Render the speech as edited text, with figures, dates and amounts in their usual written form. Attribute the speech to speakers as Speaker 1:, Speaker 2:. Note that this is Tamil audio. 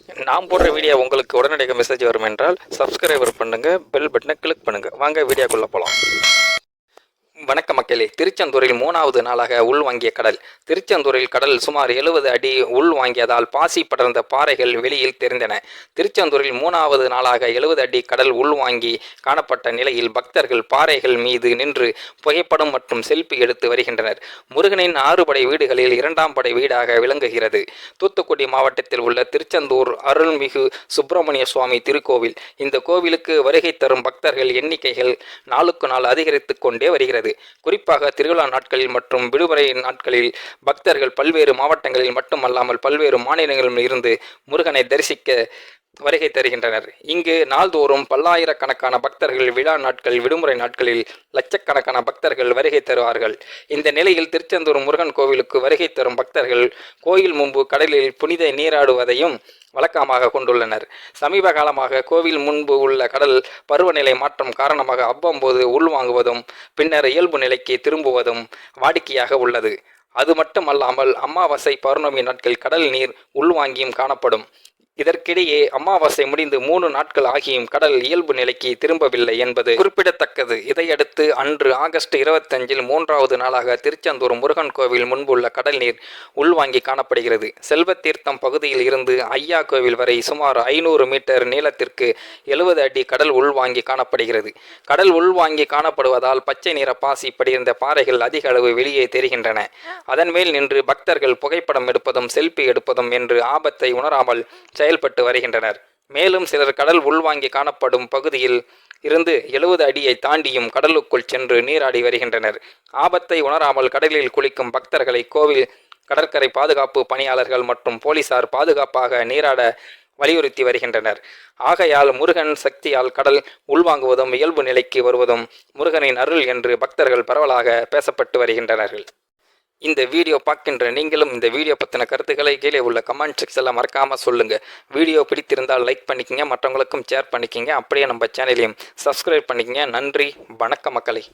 Speaker 1: நான் போடுற வீடியோ உங்களுக்கு உடனடியாக மெசேஜ் வரும் என்றால் சப்ஸ்கிரைபர் பண்ணுங்க, பெல் பட்டனை கிளிக் பண்ணுங்க. வாங்க வீடியோக்குள்ள போலாம். வணக்க மக்களே, திருச்செந்தூரில் 3வது நாளாக உள்வாங்கிய கடல். திருச்செந்தூரில் கடல் சுமார் 70 அடி உள் வாங்கியதால் பாசி படர்ந்த பாறைகள் வெளியில் தெரிந்தன. திருச்செந்தூரில் 3வது நாளாக 70 அடி கடல் உள்வாங்கி காணப்பட்ட நிலையில் பக்தர்கள் பாறைகள் மீது நின்று புகைப்படம் மற்றும் செல்ஃபி எடுத்து வருகின்றனர். முருகனின் 6 படை வீடுகளில் 2ஆம் படை வீடாக விளங்குகிறது. தூத்துக்குடி மாவட்டத்தில் உள்ள திருச்செந்தூர் அருள்மிகு சுப்பிரமணிய சுவாமி திருக்கோவில். இந்த கோவிலுக்கு வருகை தரும் பக்தர்கள் எண்ணிக்கைகள் நாளுக்கு நாள் அதிகரித்துக் கொண்டே வருகிறது. குறிப்பாக திருவிழா நாட்களில் மற்றும் விடுமுறை நாட்களில் பக்தர்கள் பல்வேறு மாவட்டங்களில் மட்டுமல்லாமல் பல்வேறு மாநிலங்களிலும் இருந்து முருகனை தரிசிக்க வருகை தருகின்றனர். இங்கு நாள்தோறும் பல்லாயிரக்கணக்கான பக்தர்கள் விழா நாட்கள், விடுமுறை நாட்களில் லட்சக்கணக்கான பக்தர்கள் வருகை தருவார்கள். இந்த நிலையில் திருச்செந்தூர் முருகன் கோவிலுக்கு வருகை தரும் பக்தர்கள் கோயில் முன்பு கடலில் புனித நீராடுவதையும் வழக்கமாக கொண்டுள்ளனர். சமீப காலமாக கோவில் முன்பு உள்ள கடல் பருவநிலை மாற்றம் காரணமாக அவ்வப்போது உள்வாங்குவதும் பின்னர் இயல்பு நிலைக்கு திரும்புவதும் வாடிக்கையாக உள்ளது. அது மட்டுமல்லாமல் அமாவாசை, பௌர்ணமி நாட்கள் கடல் நீர் உள்வாங்கியும் காணப்படும். இதற்கிடையே அமாவாசை முடிந்து 3 நாட்கள் ஆகியும் கடல் இயல்பு நிலைக்கு திரும்பவில்லை என்பது குறிப்பிடத்தக்கது. இதையடுத்து அன்று ஆகஸ்ட் 25 3வது நாளாக திருச்செந்தூர் முருகன் கோவில் முன்புள்ள கடல் நீர் உள்வாங்கி காணப்படுகிறது. செல்வத்தீர்த்தம் பகுதியில் இருந்து ஐயா கோவில் வரை சுமார் 500 மீட்டர் நீளத்திற்கு 70 அடி கடல் உள்வாங்கி காணப்படுகிறது. கடல் உள்வாங்கி காணப்படுவதால் பச்சை நிற பாசி படிந்த பாறைகள் அதிக அளவு வெளியே தெரிகின்றன. அதன் மேல் நின்று பக்தர்கள் புகைப்படம் எடுப்பதும் செல்ஃபி எடுப்பதும் என்று ஆபத்தை உணராமல் செயல்பட்டு வருகின்றனர். மேலும் சிலர் கடல் உள்வாங்கி காணப்படும் பகுதியில் இருந்து 70 அடியை தாண்டியும் கடலுக்குள் சென்று நீராடி வருகின்றனர். ஆபத்தை உணராமல் கடலில் குளிக்கும் பக்தர்களை கோவில் கடற்கரை பாதுகாப்பு பணியாளர்கள் மற்றும் போலீசார் பாதுகாப்பாக நீராட வலியுறுத்தி வருகின்றனர். ஆகையால் முருகன் சக்தியால் கடல் உள்வாங்குவதும் இயல்பு நிலைக்கு வருவதும் முருகனின் அருள் என்று பக்தர்கள் பரவலாக பேசப்பட்டு வருகின்றனர். இந்த வீடியோ பார்க்கின்ற நீங்களும் இந்த வீடியோ பற்றின கருத்துக்களை கீழே உள்ள கமெண்ட் செக்ஷனில் மறக்காமல் சொல்லுங்கள். வீடியோ பிடித்திருந்தால் லைக் பண்ணிக்கங்க, மற்றவங்களுக்கும் ஷேர் பண்ணிக்கங்க. அப்படியே நம்ம சேனலையும் சப்ஸ்கிரைப் பண்ணிக்கங்க. நன்றி, வணக்க மக்களே.